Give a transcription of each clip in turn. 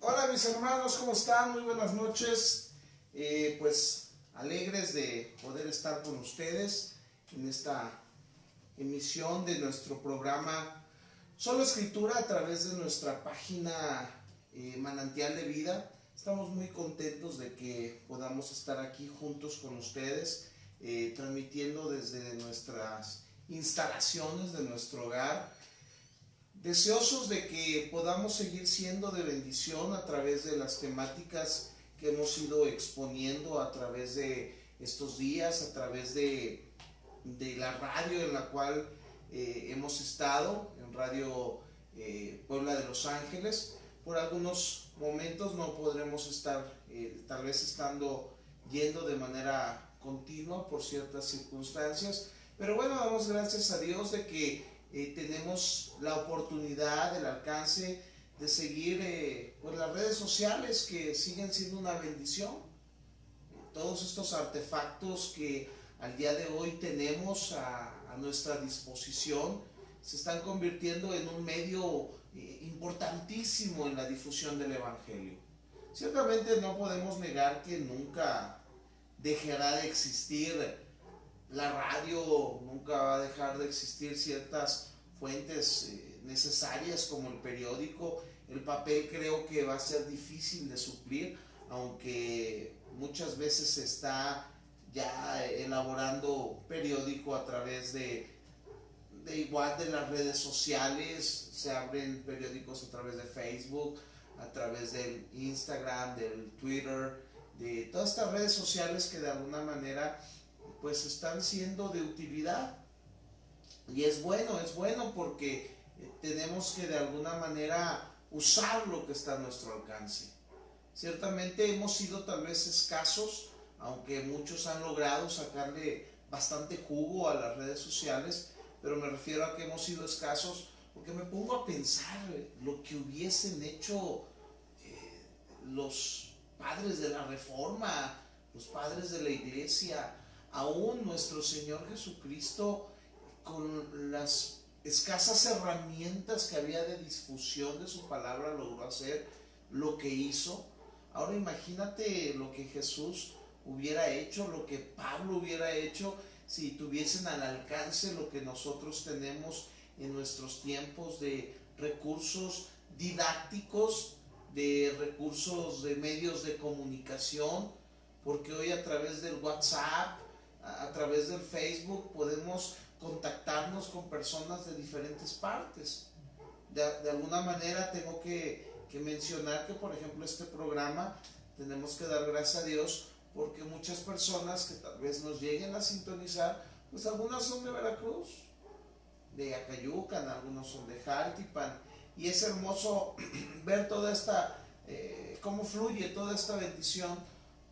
Hola mis hermanos, ¿cómo están? Muy buenas noches. Pues alegres de poder estar con ustedes en esta emisión de nuestro programa Solo Escritura a través de nuestra página Manantial de Vida. Estamos muy contentos de que podamos estar aquí juntos con ustedes, transmitiendo desde nuestras instalaciones de nuestro hogar, deseosos de que podamos seguir siendo de bendición a través de las temáticas que hemos ido exponiendo a través de estos días, a través de la radio en la cual hemos estado, en Radio Puebla de Los Ángeles. Por algunos momentos no podremos estar tal vez yendo de manera continua por ciertas circunstancias, pero bueno, damos gracias a Dios de que tenemos la oportunidad, el alcance de seguir pues las redes sociales, que siguen siendo una bendición. Todos estos artefactos que al día de hoy tenemos a nuestra disposición se están convirtiendo en un medio importantísimo en la difusión del Evangelio. Ciertamente no podemos negar que nunca dejará de existir la radio, nunca va a dejar de existir ciertas fuentes necesarias como el periódico. El papel creo que va a ser difícil de suplir, aunque muchas veces se está ya elaborando periódico a través igual de las redes sociales. Se abren periódicos a través de Facebook, a través del Instagram, del Twitter, de todas estas redes sociales que de alguna manera pues están siendo de utilidad. Y es bueno porque tenemos que de alguna manera usar lo que está a nuestro alcance. Ciertamente hemos sido tal vez escasos, aunque muchos han logrado sacarle bastante jugo a las redes sociales, pero me refiero a que hemos sido escasos porque me pongo a pensar lo que hubiesen hecho los padres de la Reforma, los padres de la Iglesia, aún nuestro Señor Jesucristo, con las escasas herramientas que había de difusión de su palabra, logró hacer lo que hizo. Ahora imagínate lo que Jesús hubiera hecho, lo que Pablo hubiera hecho, si tuviesen al alcance lo que nosotros tenemos en nuestros tiempos de recursos didácticos, de recursos de medios de comunicación, porque hoy a través del WhatsApp, a través del Facebook, podemos contactarnos con personas de diferentes partes. De alguna manera tengo que mencionar que, por ejemplo, este programa tenemos que dar gracias a Dios porque muchas personas que tal vez nos lleguen a sintonizar, pues algunas son de Veracruz, de Acayucan, algunos son de Jaltipan, y es hermoso ver toda esta, cómo fluye toda esta bendición,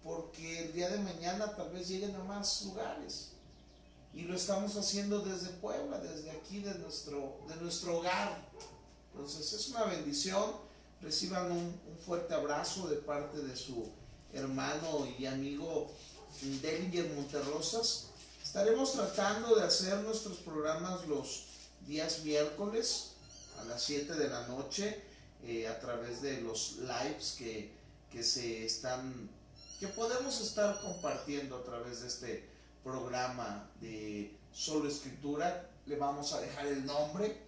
porque el día de mañana tal vez lleguen a más lugares. Y lo estamos haciendo desde Puebla, desde aquí, de nuestro hogar. Entonces es una bendición. Reciban un fuerte abrazo de parte de su hermano y amigo Dellinger Monterrosas. Estaremos tratando de hacer nuestros programas los días miércoles a las 7 de la noche, a través de los lives que podemos estar compartiendo a través de este programa de Solo Escritura. Le vamos a dejar el nombre.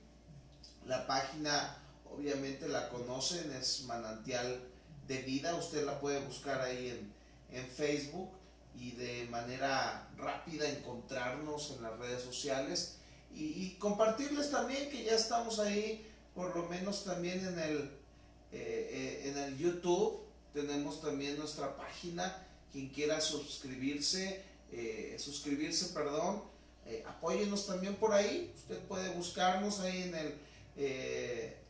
La página obviamente la conocen, es Manantial de Vida. Usted la puede buscar ahí en Facebook y de manera rápida encontrarnos en las redes sociales, y compartirles también que ya estamos ahí, por lo menos también en el YouTube. Tenemos también nuestra página. Quien quiera suscribirse, apóyenos también por ahí. Usted puede buscarnos ahí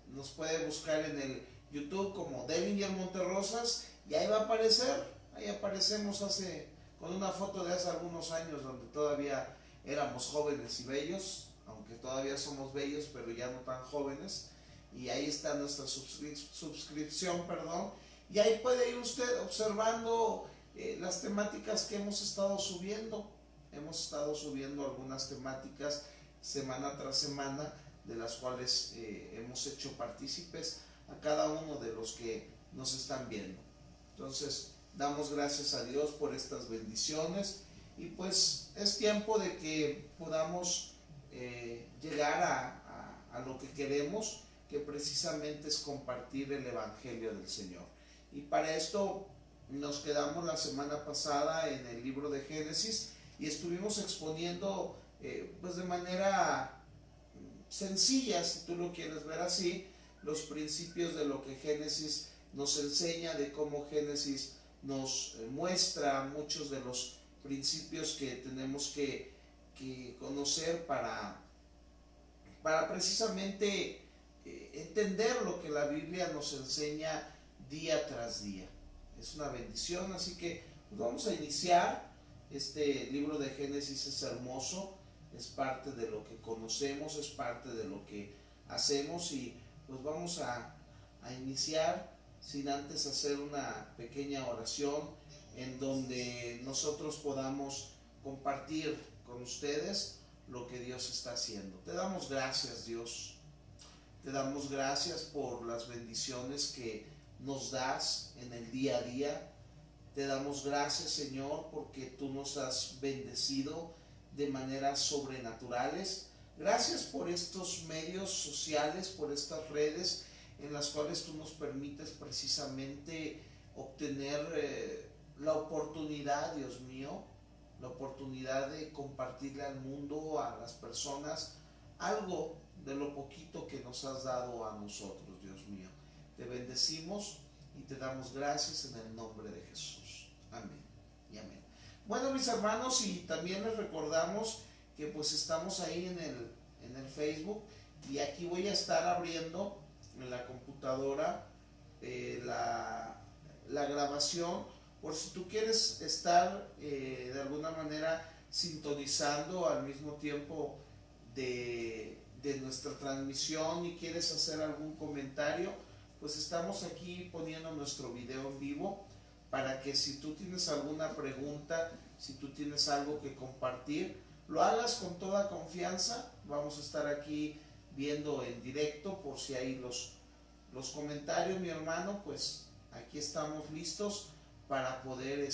nos puede buscar en el YouTube como Dellinger Monterrosas, y ahí va a aparecer. Ahí aparecemos con una foto de hace algunos años, donde todavía éramos jóvenes y bellos, aunque todavía somos bellos, pero ya no tan jóvenes. Y ahí está nuestra suscripción, y ahí puede ir usted observando las temáticas que hemos estado subiendo. Hemos estado subiendo algunas temáticas semana tras semana, de las cuales hemos hecho partícipes a cada uno de los que nos están viendo. Entonces, damos gracias a Dios por estas bendiciones y pues es tiempo de que podamos llegar a lo que queremos, que precisamente es compartir el Evangelio del Señor. Y para esto nos quedamos la semana pasada en el libro de Génesis y estuvimos exponiendo pues de manera sencilla, si tú lo quieres ver así, los principios de lo que Génesis nos enseña, de cómo Génesis nos muestra muchos de los principios que tenemos que conocer para precisamente entender lo que la Biblia nos enseña día tras día. Es una bendición, así que pues vamos a iniciar. Este libro de Génesis es hermoso, es parte de lo que conocemos, es parte de lo que hacemos y pues vamos a iniciar sin antes hacer una pequeña oración en donde nosotros podamos compartir con ustedes lo que Dios está haciendo. Te damos gracias, Dios. Te damos gracias por las bendiciones que nos das en el día a día. Te damos gracias, Señor, porque tú nos has bendecido de maneras sobrenaturales. Gracias por estos medios sociales, por estas redes en las cuales tú nos permites precisamente obtener la oportunidad, Dios mío, la oportunidad de compartirle al mundo, a las personas, algo de lo poquito que nos has dado a nosotros, Dios mío. Te bendecimos y te damos gracias en el nombre de Jesús. Amén y amén. Bueno, mis hermanos, y también les recordamos que pues estamos ahí en el Facebook y aquí voy a estar abriendo en la computadora la grabación por si tú quieres estar de alguna manera sintonizando al mismo tiempo de nuestra transmisión y quieres hacer algún comentario, pues estamos aquí poniendo nuestro video en vivo para que si tú tienes alguna pregunta, si tú tienes algo que compartir, lo hagas con toda confianza. Vamos a estar aquí viendo en directo por si hay los comentarios, mi hermano, pues aquí estamos listos para poder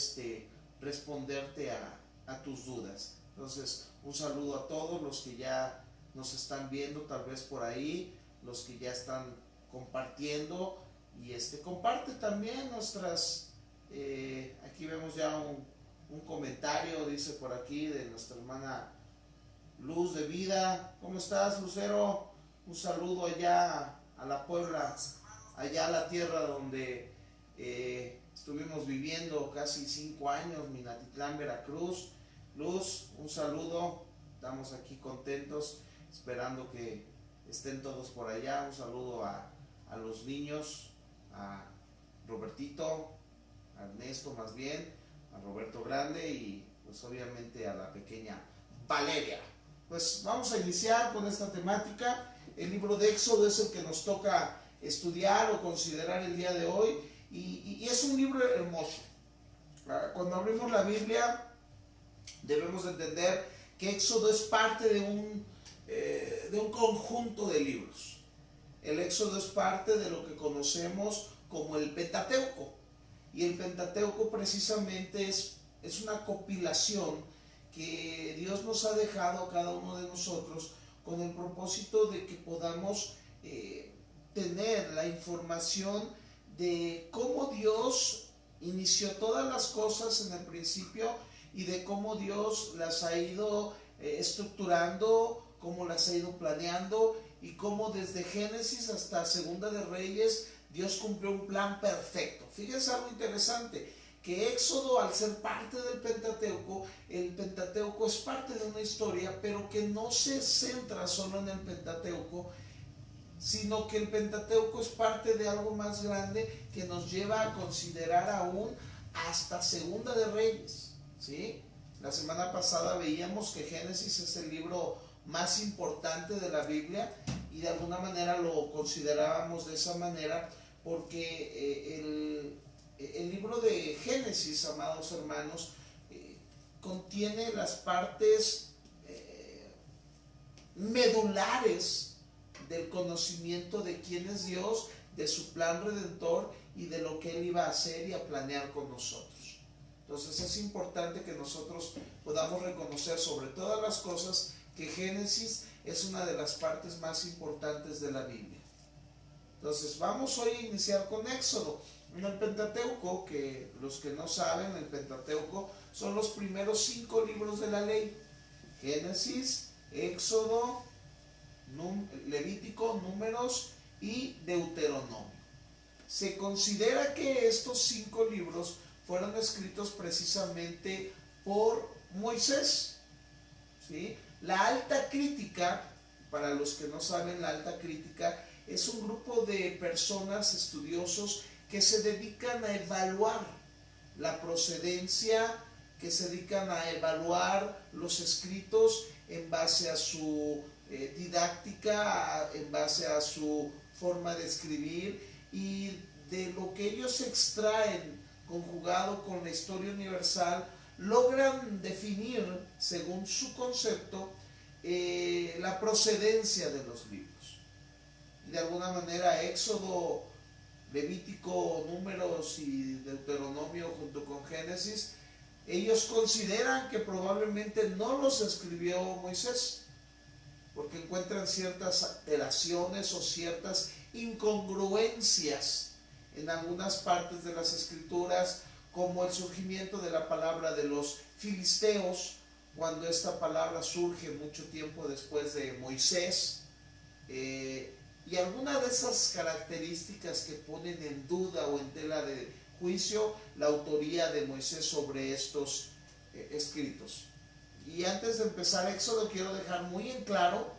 responderte a tus dudas. Entonces, un saludo a todos los que ya nos están viendo, tal vez por ahí, los que ya están compartiendo y comparte también nuestras, aquí vemos ya un comentario, dice por aquí, de nuestra hermana Luz de Vida. ¿Cómo estás, Lucero? Un saludo allá a la Puebla, allá a la tierra donde estuvimos viviendo casi 5 años, Minatitlán, Veracruz. Luz, un saludo, estamos aquí contentos, esperando que estén todos por allá. Un saludo a los niños, a Robertito, a Ernesto más bien, a Roberto Grande y pues obviamente a la pequeña Valeria. Pues vamos a iniciar con esta temática. El libro de Éxodo es el que nos toca estudiar o considerar el día de hoy y es un libro hermoso. Cuando abrimos la Biblia debemos entender que Éxodo es parte de un conjunto de libros. El Éxodo es parte de lo que conocemos como el Pentateuco, y el Pentateuco precisamente es una compilación que Dios nos ha dejado a cada uno de nosotros con el propósito de que podamos tener la información de cómo Dios inició todas las cosas en el principio y de cómo Dios las ha ido estructurando, cómo las ha ido planeando y cómo desde Génesis hasta Segunda de Reyes Dios cumplió un plan perfecto. Fíjense algo interesante, que Éxodo, al ser parte del Pentateuco, el Pentateuco es parte de una historia, pero que no se centra solo en el Pentateuco, sino que el Pentateuco es parte de algo más grande que nos lleva a considerar aún hasta Segunda de Reyes, ¿sí? La semana pasada veíamos que Génesis es el libro más importante de la Biblia y de alguna manera lo considerábamos de esa manera porque el libro de Génesis, amados hermanos, contiene las partes medulares del conocimiento de quién es Dios, de su plan redentor y de lo que Él iba a hacer y a planear con nosotros. Entonces es importante que nosotros podamos reconocer sobre todas las cosas que Génesis es una de las partes más importantes de la Biblia. Entonces vamos hoy a iniciar con Éxodo. En el Pentateuco, que los que no saben, el Pentateuco son los primeros 5 libros de la ley: Génesis, Éxodo, Levítico, Números y Deuteronomio. Se considera que estos 5 libros fueron escritos precisamente por Moisés, ¿sí? La Alta Crítica, para los que no saben, la Alta Crítica es un grupo de personas, estudiosos, que se dedican a evaluar la procedencia, que se dedican a evaluar los escritos en base a su didáctica, en base a su forma de escribir, y de lo que ellos extraen conjugado con la historia universal, logran definir, según su concepto, la procedencia de los libros. Y de alguna manera Éxodo, Levítico, Números y Deuteronomio junto con Génesis, ellos consideran que probablemente no los escribió Moisés, porque encuentran ciertas alteraciones o ciertas incongruencias en algunas partes de las escrituras, como el surgimiento de la palabra de los filisteos, cuando esta palabra surge mucho tiempo después de Moisés, y algunas de esas características que ponen en duda o en tela de juicio la autoría de Moisés sobre estos escritos. Y antes de empezar Éxodo, quiero dejar muy en claro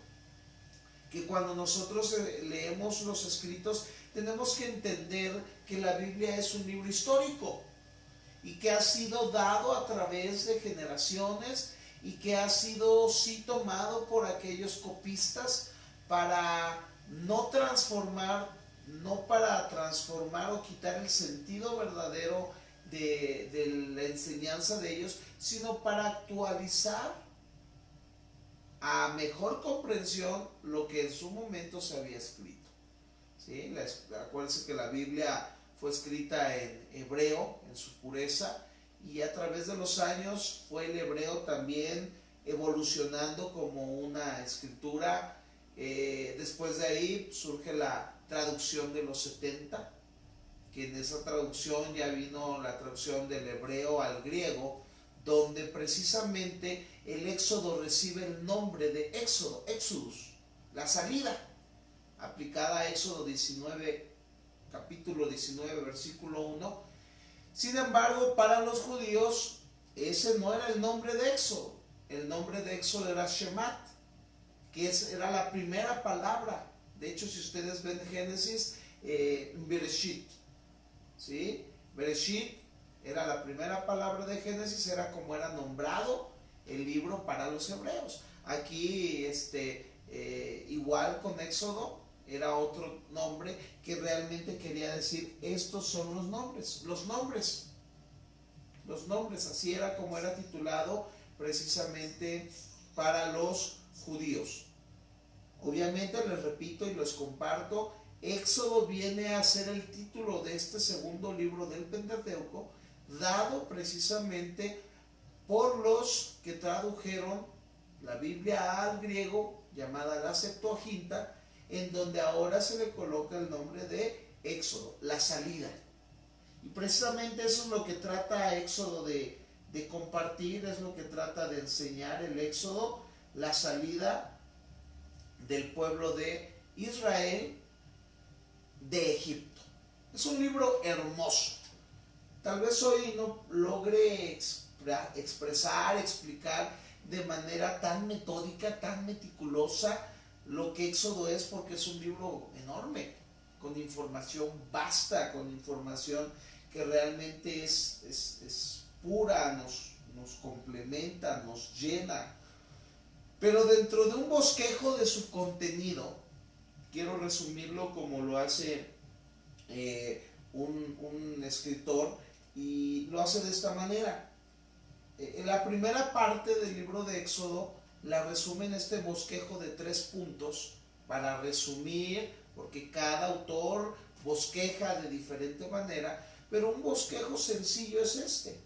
que cuando nosotros leemos los escritos, tenemos que entender que la Biblia es un libro histórico y que ha sido dado a través de generaciones y que ha sido sí tomado por aquellos copistas para no para transformar o quitar el sentido verdadero de la enseñanza de ellos, sino para actualizar a mejor comprensión lo que en su momento se había escrito. ¿Sí? Acuérdense que la Biblia fue escrita en hebreo, en su pureza, y a través de los años fue el hebreo también evolucionando como una escritura. Después de ahí surge la traducción de los 70, que en esa traducción ya vino la traducción del hebreo al griego, donde precisamente el Éxodo recibe el nombre de Éxodo, Exodus, la salida, aplicada a Éxodo 19, capítulo 19, versículo 1. Sin embargo, para los judíos, ese no era el nombre de Éxodo. El nombre de Éxodo era Shemat, que era la primera palabra. De hecho, si ustedes ven Génesis, Bereshit, ¿sí? Bereshit era la primera palabra de Génesis, era como era nombrado el libro para los hebreos. Aquí, igual con Éxodo, era otro nombre que realmente quería decir, estos son los nombres, así era como era titulado precisamente para los judíos. Obviamente, les repito y les comparto, Éxodo viene a ser el título de este segundo libro del Pentateuco, dado precisamente por los que tradujeron la Biblia al griego, llamada la Septuaginta, en donde ahora se le coloca el nombre de Éxodo, la salida. Y precisamente eso es lo que trata Éxodo de compartir, es lo que trata de enseñar el Éxodo, la salida del pueblo de Israel de Egipto. Es un libro hermoso. Tal vez hoy no logre explicar de manera tan metódica, tan meticulosa lo que Éxodo es, porque es un libro enorme, con información vasta, con información que realmente es pura, nos complementa, nos llena. Pero dentro de un bosquejo de su contenido, quiero resumirlo como lo hace un escritor, y lo hace de esta manera. La primera parte del libro de Éxodo la resume en este bosquejo de 3 puntos, para resumir, porque cada autor bosqueja de diferente manera, pero un bosquejo sencillo es este.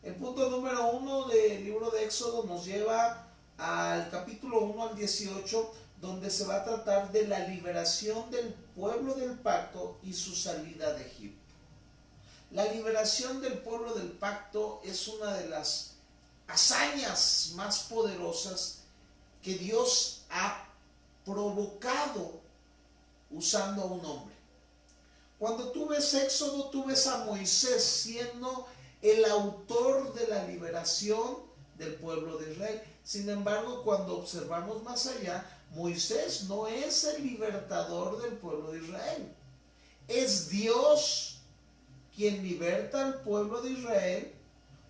El punto número 1 del libro de Éxodo nos lleva al capítulo 1 al 18, donde se va a tratar de la liberación del pueblo del pacto y su salida de Egipto. La liberación del pueblo del pacto es una de las hazañas más poderosas que Dios ha provocado usando a un hombre. Cuando tú ves Éxodo, tú ves a Moisés siendo el autor de la liberación del pueblo de Israel. Sin embargo, cuando observamos más allá, Moisés no es el libertador del pueblo de Israel. Es Dios quien liberta al pueblo de Israel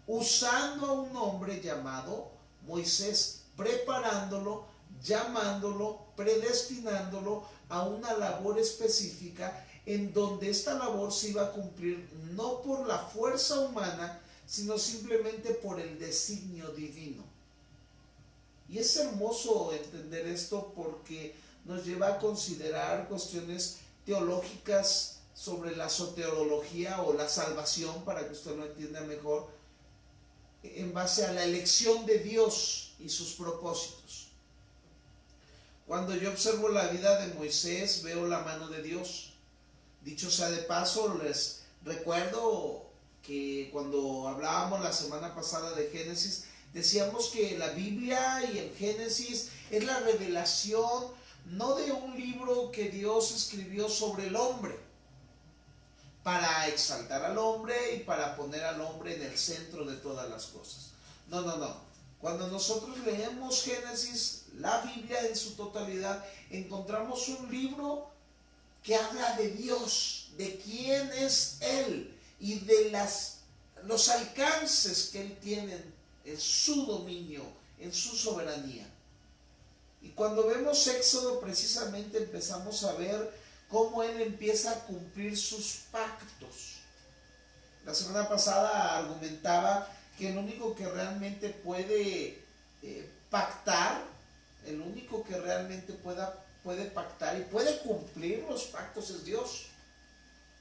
usando a un hombre llamado Moisés, preparándolo, llamándolo, predestinándolo a una labor específica en donde esta labor se iba a cumplir no por la fuerza humana, sino simplemente por el designio divino. Y es hermoso entender esto porque nos lleva a considerar cuestiones teológicas sobre la soteriología o la salvación, para que usted lo entienda mejor, en base a la elección de Dios y sus propósitos. Cuando yo observo la vida de Moisés, veo la mano de Dios. Dicho sea de paso, les recuerdo que cuando hablábamos la semana pasada de Génesis, decíamos que la Biblia y el Génesis es la revelación no de un libro que Dios escribió sobre el hombre, para exaltar al hombre y para poner al hombre en el centro de todas las cosas. No, no, no. Cuando nosotros leemos Génesis, la Biblia en su totalidad, encontramos un libro que habla de Dios, de quién es Él y de los alcances que Él tiene en su dominio, en su soberanía. Y cuando vemos Éxodo, precisamente empezamos a ver cómo Él empieza a cumplir sus pactos. La semana pasada argumentaba que el único que realmente puede pactar, el único que realmente puede pactar y puede cumplir los pactos es Dios.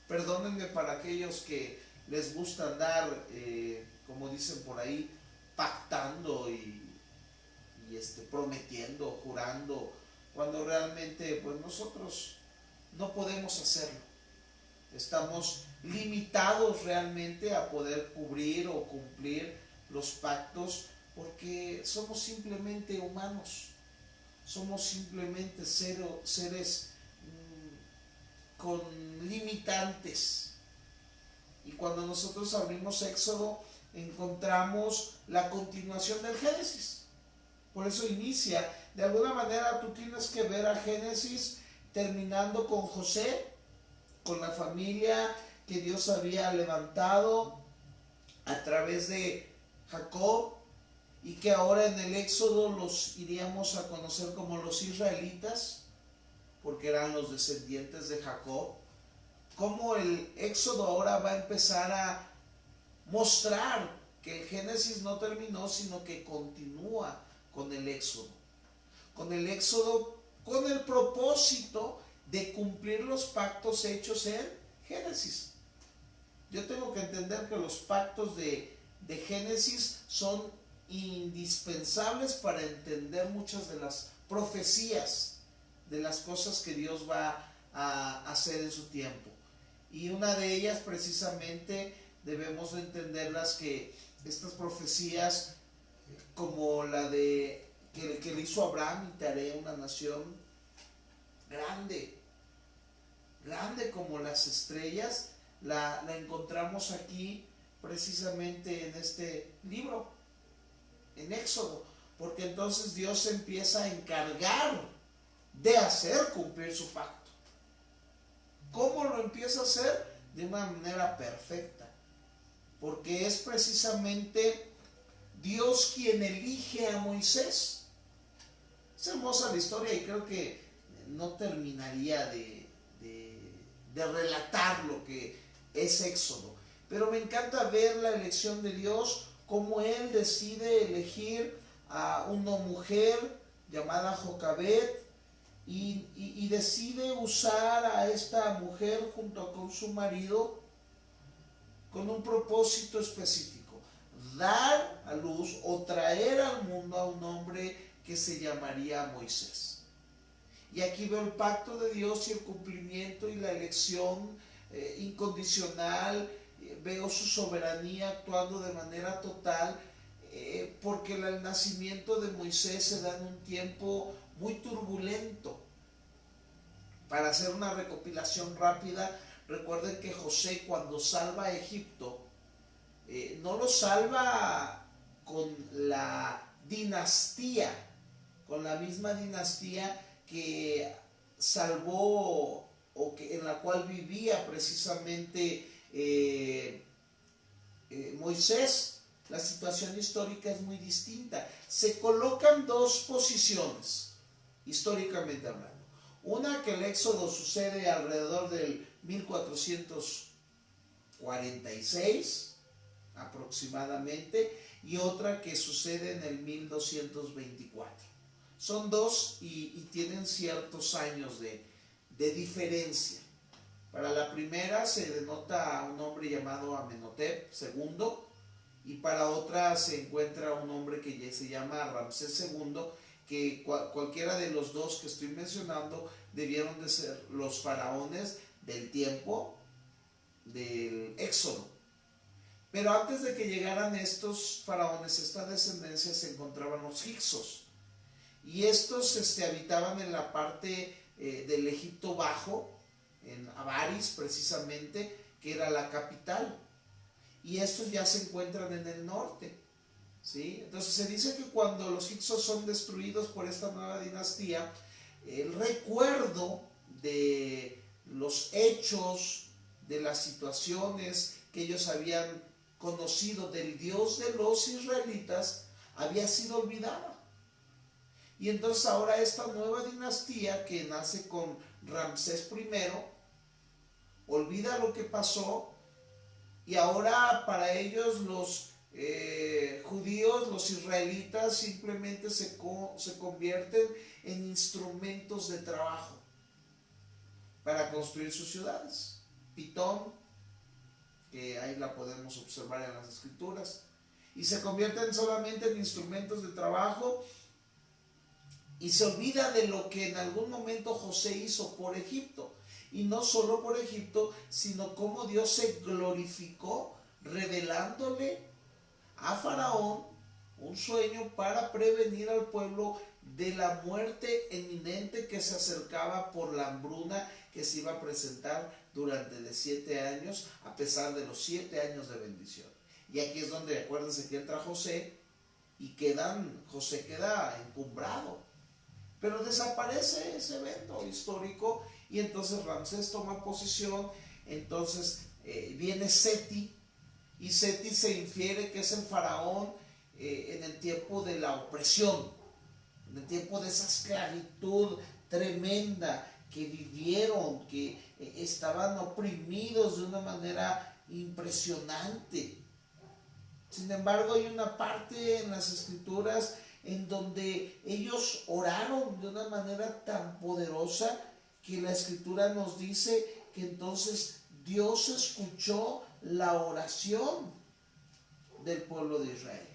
Perdónenme para aquellos que les gusta andar, como dicen por ahí, pactando y prometiendo, jurando, cuando realmente pues nosotros no podemos hacerlo. Estamos limitados realmente a poder cubrir o cumplir los pactos porque somos simplemente humanos. Somos simplemente seres con limitantes. Y cuando nosotros abrimos Éxodo, encontramos la continuación del Génesis. Por eso inicia. De alguna manera tú tienes que ver a Génesis terminando con José, con la familia que Dios había levantado a través de Jacob, y que ahora en el Éxodo los iríamos a conocer como los israelitas, porque eran los descendientes de Jacob. Cómo el Éxodo ahora va a empezar a mostrar que el Génesis no terminó, sino que continúa con el Éxodo. Con el Éxodo, con el propósito de cumplir los pactos hechos en Génesis. Yo tengo que entender que los pactos de Génesis son indispensables para entender muchas de las profecías, de las cosas que Dios va a hacer en su tiempo. Y una de ellas precisamente debemos de entenderlas, que estas profecías, como la de que le hizo Abraham: y te haré una nación grande, grande como las estrellas, la encontramos aquí precisamente en este libro, en Éxodo, porque entonces Dios se empieza a encargar de hacer cumplir su pacto. ¿Cómo lo empieza a hacer? De una manera perfecta, porque es precisamente Dios quien elige a Moisés. Es hermosa la historia y creo que no terminaría de relatar lo que es Éxodo, pero me encanta ver la elección de Dios, cómo Él decide elegir a una mujer llamada Jocabed, y decide usar a esta mujer junto con su marido con un propósito específico: dar a luz o traer al mundo a un hombre que se llamaría Moisés. Y aquí veo el pacto de Dios y el cumplimiento y la elección incondicional. Veo su soberanía actuando de manera total, porque el nacimiento de Moisés se da en un tiempo muy turbulento. Para hacer una recopilación rápida, recuerden que José, cuando salva a Egipto, no lo salva con la dinastía, con la misma dinastía que salvó o que en la cual vivía precisamente Moisés. La situación histórica es muy distinta. Se colocan dos posiciones, históricamente hablando. Una, que el éxodo sucede alrededor del 1446 aproximadamente, y otra que sucede en el 1224. Son dos y tienen ciertos años de diferencia. Para la primera se denota a un hombre llamado Amenhotep II, y para otra se encuentra un hombre que se llama Ramsés II, que cualquiera de los dos que estoy mencionando debieron de ser los faraones del tiempo del Éxodo. Pero antes de que llegaran estos faraones, esta descendencia, se encontraban los hicsos. Y estos habitaban en la parte del Egipto Bajo, en Avaris precisamente, que era la capital. Y estos ya se encuentran en el norte, ¿sí? Entonces se dice que cuando los hicsos son destruidos por esta nueva dinastía, el recuerdo de los hechos, de las situaciones que ellos habían conocido del Dios de los israelitas, había sido olvidada. Y entonces ahora esta nueva dinastía, que nace con Ramsés I, olvida lo que pasó, y ahora para ellos los judíos, los israelitas, simplemente se convierten en instrumentos de trabajo para construir sus ciudades. Pitón, que ahí la podemos observar en las escrituras, y se convierten solamente en instrumentos de trabajo, y se olvida de lo que en algún momento José hizo por Egipto. Y no solo por Egipto, sino cómo Dios se glorificó revelándole a Faraón un sueño para prevenir al pueblo de la muerte inminente que se acercaba por la hambruna que se iba a presentar durante 7 años, a pesar de los 7 años de bendición. Y aquí es donde, acuérdense que entra José y José queda encumbrado. Pero desaparece ese evento histórico, y entonces Ramsés toma posición. Entonces viene Seti, y Seti se infiere que es el faraón en el tiempo de la opresión, en el tiempo de esa esclavitud tremenda que vivieron, que estaban oprimidos de una manera impresionante. Sin embargo, hay una parte en las escrituras en donde ellos oraron de una manera tan poderosa que la escritura nos dice que entonces Dios escuchó la oración del pueblo de Israel.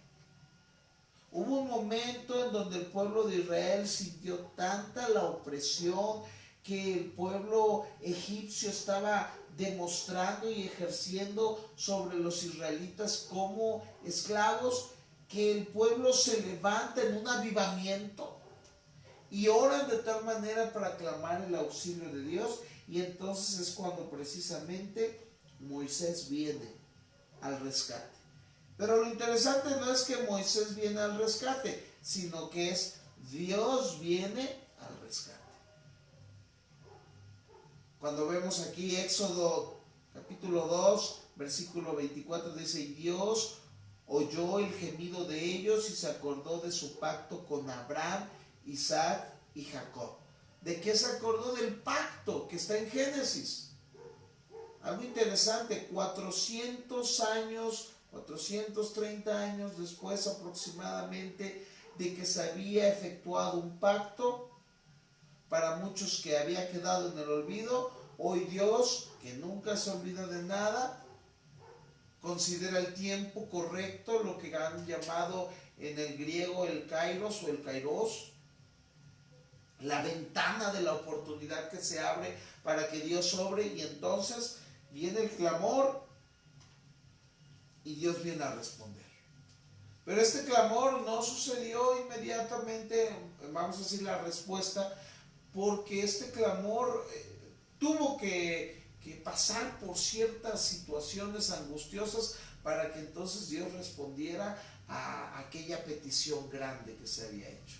Hubo un momento en donde el pueblo de Israel sintió tanta la opresión que el pueblo egipcio estaba demostrando y ejerciendo sobre los israelitas como esclavos, que el pueblo se levanta en un avivamiento y oran de tal manera para clamar el auxilio de Dios. Y entonces es cuando precisamente Moisés viene al rescate. Pero lo interesante no es que Moisés viene al rescate, sino que es Dios viene al rescate. Cuando vemos aquí Éxodo capítulo 2, versículo 24, dice: y Dios oyó el gemido de ellos y se acordó de su pacto con Abraham, Isaac y Jacob. ¿De qué se acordó? Del pacto que está en Génesis. Algo interesante, 430 años después aproximadamente de que se había efectuado un pacto, para muchos que había quedado en el olvido, hoy Dios, que nunca se olvida de nada, considera el tiempo correcto, lo que han llamado en el griego el kairos o el kairos, la ventana de la oportunidad que se abre para que Dios obre, y entonces viene el clamor y Dios viene a responder. Pero este clamor no sucedió inmediatamente, vamos a decir la respuesta, porque este clamor tuvo que pasar por ciertas situaciones angustiosas para que entonces Dios respondiera a aquella petición grande que se había hecho.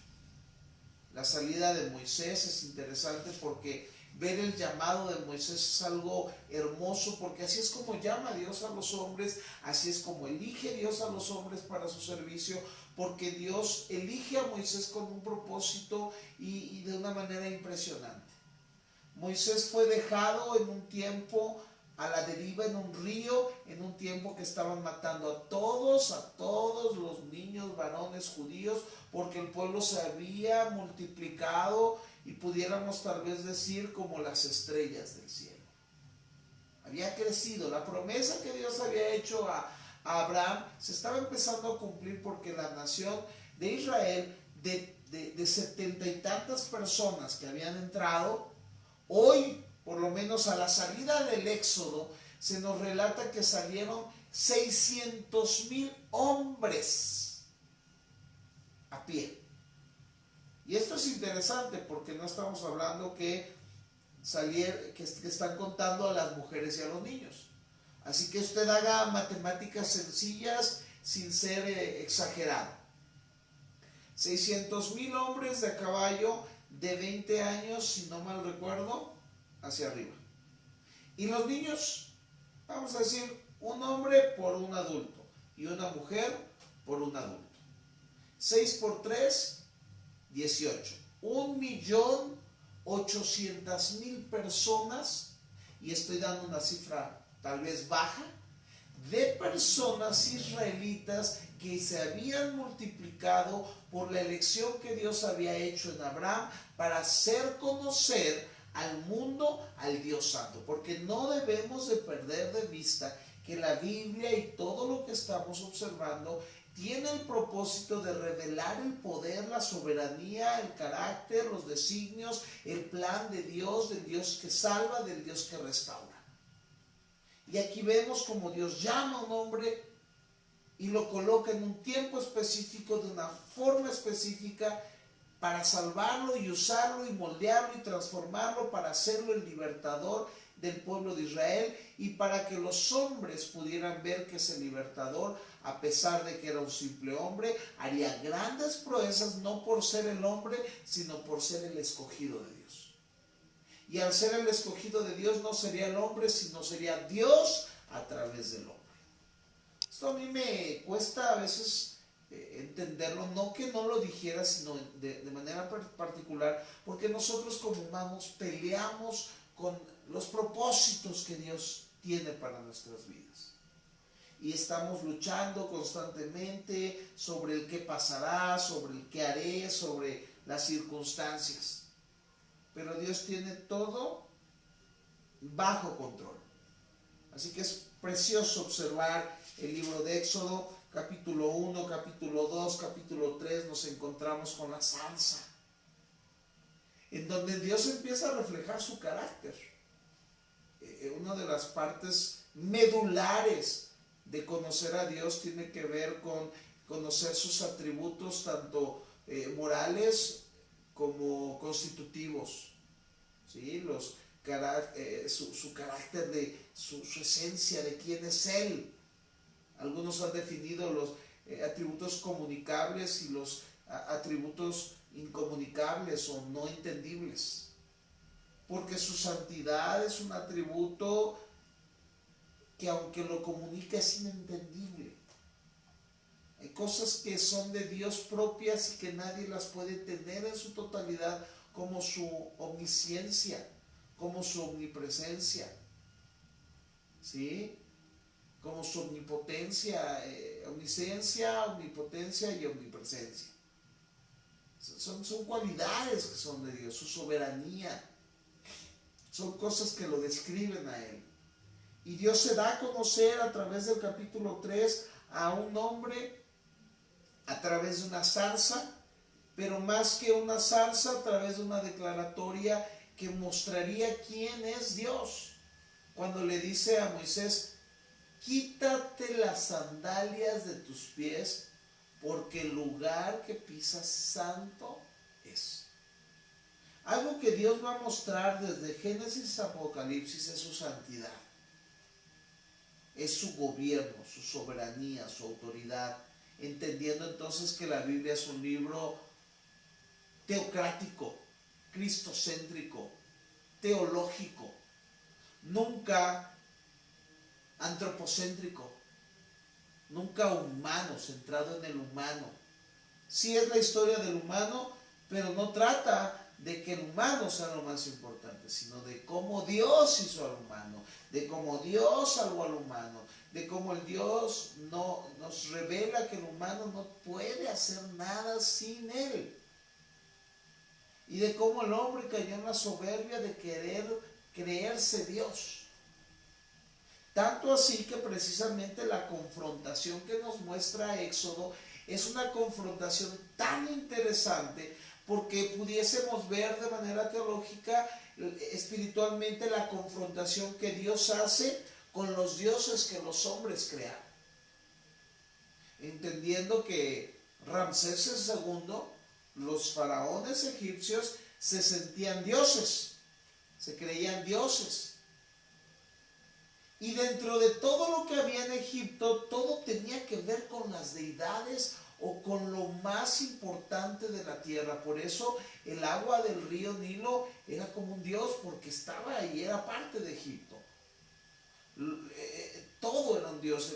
La salida de Moisés es interesante porque ver el llamado de Moisés es algo hermoso, porque así es como llama Dios a los hombres, así es como elige Dios a los hombres para su servicio, porque Dios elige a Moisés con un propósito y de una manera impresionante. Moisés fue dejado en un tiempo a la deriva en un río, en un tiempo que estaban matando a todos los niños varones judíos, porque el pueblo se había multiplicado y pudiéramos tal vez decir como las estrellas del cielo. Había crecido, la promesa que Dios había hecho a Abraham se estaba empezando a cumplir, porque la nación de Israel, de 70 y tantas personas que habían entrado, hoy, por lo menos a la salida del Éxodo, se nos relata que salieron 600,000 hombres a pie. Y esto es interesante porque no estamos hablando que están contando a las mujeres y a los niños. Así que usted haga matemáticas sencillas sin ser exagerado. 600,000 hombres de a caballo de 20 años, si no mal recuerdo, hacia arriba. Y los niños, vamos a decir, un hombre por un adulto y una mujer por un adulto. 6 por 3, 18. 1,800,000 personas, y estoy dando una cifra tal vez baja, de personas israelitas que se habían multiplicado por la elección que Dios había hecho en Abraham para hacer conocer al mundo al Dios Santo. Porque no debemos de perder de vista que la Biblia y todo lo que estamos observando tiene el propósito de revelar el poder, la soberanía, el carácter, los designios, el plan de Dios, del Dios que salva, del Dios que restaura. Y aquí vemos como Dios llama a un hombre y lo coloca en un tiempo específico, de una forma específica, para salvarlo y usarlo y moldearlo y transformarlo para hacerlo el libertador del pueblo de Israel, y para que los hombres pudieran ver que ese libertador, a pesar de que era un simple hombre, haría grandes proezas, no por ser el hombre, sino por ser el escogido de Dios. Y al ser el escogido de Dios, no sería el hombre, sino sería Dios a través del hombre. Esto a mí me cuesta a veces entenderlo, no que no lo dijera, sino de manera particular, porque nosotros como humanos peleamos con los propósitos que Dios tiene para nuestras vidas. Y estamos luchando constantemente sobre el qué pasará, sobre el qué haré, sobre las circunstancias. Pero Dios tiene todo bajo control. Así que es precioso observar el libro de Éxodo, capítulo 1, capítulo 2, capítulo 3, nos encontramos con la zarza, en donde Dios empieza a reflejar su carácter. Una de las partes medulares de conocer a Dios tiene que ver con conocer sus atributos, tanto morales como constitutivos, ¿sí? Su carácter, su esencia, de quién es Él. Algunos han definido los atributos comunicables y los atributos incomunicables o no entendibles, porque su santidad es un atributo que, aunque lo comunica, es inentendible. Hay cosas que son de Dios propias y que nadie las puede tener en su totalidad, como su omnisciencia, como su omnipresencia, ¿sí? Como su omnipotencia, omnisciencia, omnipotencia y omnipresencia, Son cualidades que son de Dios, su soberanía. Son cosas que lo describen a Él. Y Dios se da a conocer a través del capítulo 3 a un hombre, a través de una zarza, pero más que una zarza, a través de una declaratoria que mostraría quién es Dios. Cuando le dice a Moisés, quítate las sandalias de tus pies, porque el lugar que pisas santo es. Algo que Dios va a mostrar desde Génesis a Apocalipsis es su santidad. Es su gobierno, su soberanía, su autoridad. Entendiendo entonces que la Biblia es un libro teocrático, cristocéntrico, teológico, nunca antropocéntrico, nunca humano, centrado en el humano. Sí es la historia del humano, pero no trata de que el humano sea lo más importante, sino de cómo Dios hizo al humano, de cómo Dios salvó al humano, de cómo el Dios nos revela que el humano no puede hacer nada sin Él, y de cómo el hombre cayó en la soberbia de querer creerse Dios. Tanto así que precisamente la confrontación que nos muestra Éxodo es una confrontación tan interesante, porque pudiésemos ver de manera teológica, espiritualmente, la confrontación que Dios hace con los dioses que los hombres crearon. Entendiendo que Ramsés II, los faraones egipcios se sentían dioses, se creían dioses. Y dentro de todo lo que había en Egipto, todo tenía que ver con las deidades o con lo más importante de la tierra. Por eso el agua del río Nilo era como un dios, porque estaba ahí, era parte de Egipto. Todo era un dios.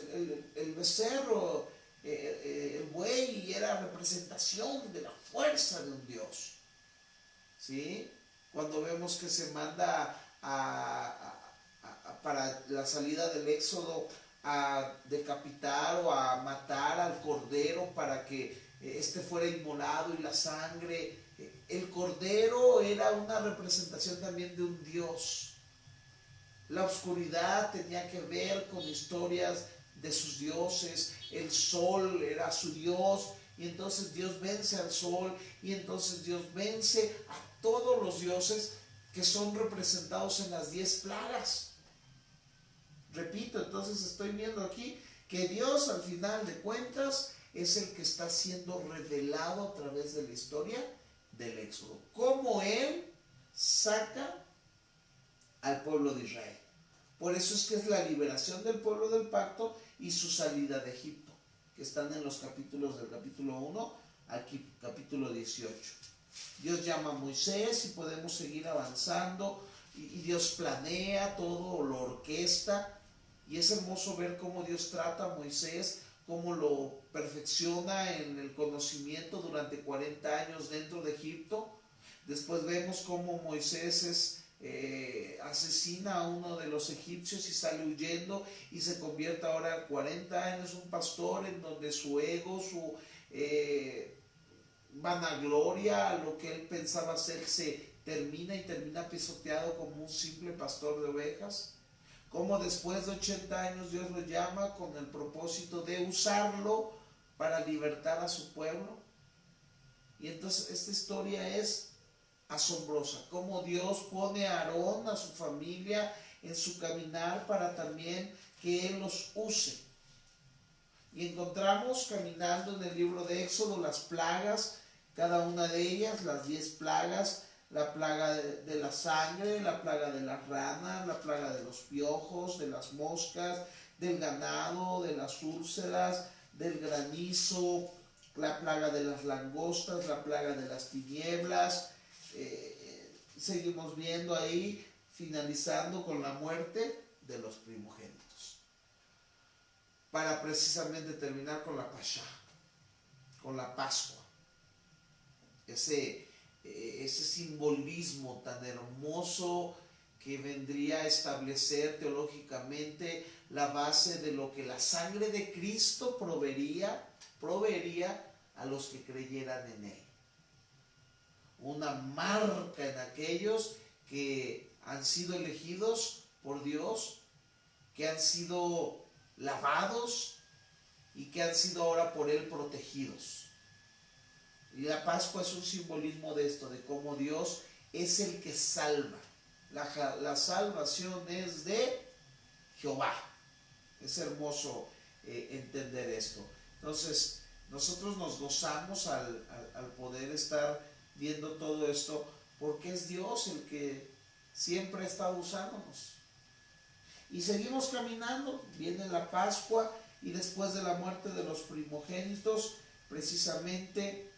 El becerro, el buey era representación de la fuerza de un dios. ¿Sí? Cuando vemos que se manda para la salida del Éxodo a decapitar o a matar al cordero para que éste fuera inmolado, y la sangre, el cordero era una representación también de un dios. La oscuridad tenía que ver con historias de sus dioses. El sol era su dios, y entonces Dios vence al sol, y entonces Dios vence a todos los dioses que son representados en las 10 plagas. Repito, entonces estoy viendo aquí que Dios, al final de cuentas, es el que está siendo revelado a través de la historia del Éxodo. Cómo Él saca al pueblo de Israel. Por eso es que es la liberación del pueblo del pacto y su salida de Egipto, que están en los capítulos del capítulo 1 al capítulo 18. Dios llama a Moisés y podemos seguir avanzando, y Dios planea todo, lo orquesta. Y es hermoso ver cómo Dios trata a Moisés, cómo lo perfecciona en el conocimiento durante 40 años dentro de Egipto. Después vemos cómo Moisés asesina a uno de los egipcios y sale huyendo, y se convierte ahora 40 años un pastor, en donde su ego, su vanagloria, lo que él pensaba hacer, se termina pisoteado como un simple pastor de ovejas. Como después de 80 años Dios lo llama con el propósito de usarlo para libertar a su pueblo. Y entonces esta historia es asombrosa, como Dios pone a Aarón, a su familia, en su caminar para también que Él los use. Y encontramos caminando en el libro de Éxodo las plagas, cada una de ellas, las 10 plagas, la plaga de la sangre, la plaga de las ranas, la plaga de los piojos, de las moscas, del ganado, de las úlceras, del granizo, la plaga de las langostas, la plaga de las tinieblas. Seguimos viendo ahí, finalizando con la muerte de los primogénitos, para precisamente terminar con la Pasha, con la Pascua. Ese simbolismo tan hermoso que vendría a establecer teológicamente la base de lo que la sangre de Cristo proveería a los que creyeran en Él. una marca en aquellos que han sido elegidos por Dios, que han sido lavados y que han sido ahora por Él protegidos. Y la Pascua es un simbolismo de esto, de cómo Dios es el que salva. La salvación es de Jehová. Es hermoso entender esto. Entonces, nosotros nos gozamos al poder estar viendo todo esto, porque es Dios el que siempre ha estado usándonos. Y seguimos caminando, viene la Pascua y después de la muerte de los primogénitos, precisamente,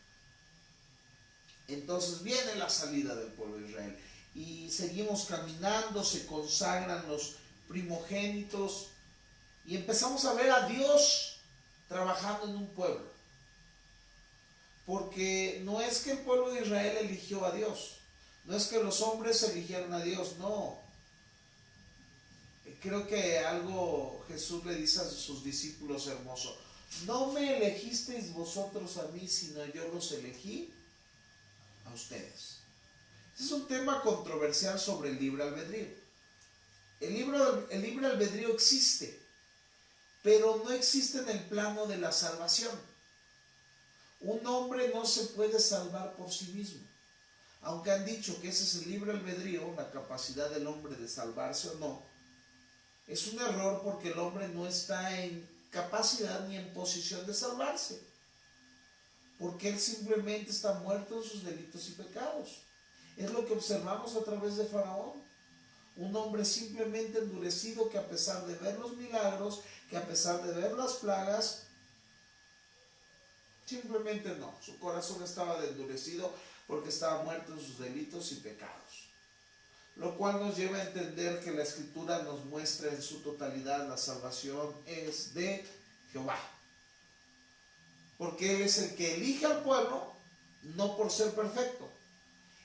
entonces viene la salida del pueblo de Israel. Y seguimos caminando, se consagran los primogénitos y empezamos a ver a Dios trabajando en un pueblo. Porque no es que el pueblo de Israel eligió a Dios, no es que los hombres eligieron a Dios, no. Creo que algo Jesús le dice a sus discípulos hermoso: no me elegisteis vosotros a mí, sino yo los elegí a ustedes. Este es un tema controversial sobre el libre albedrío. El libre albedrío existe, pero no existe en el plano de la salvación. Un hombre no se puede salvar por sí mismo. Aunque han dicho que ese es el libre albedrío, la capacidad del hombre de salvarse o no, es un error, porque el hombre no está en capacidad ni en posición de salvarse, porque él simplemente está muerto en sus delitos y pecados. Es lo que observamos a través de Faraón. Un hombre simplemente endurecido, que a pesar de ver los milagros, que a pesar de ver las plagas, simplemente no. Su corazón estaba endurecido porque estaba muerto en sus delitos y pecados. Lo cual nos lleva a entender que la Escritura nos muestra en su totalidad la salvación es de Jehová. Porque Él es el que elige al pueblo, no por ser perfecto.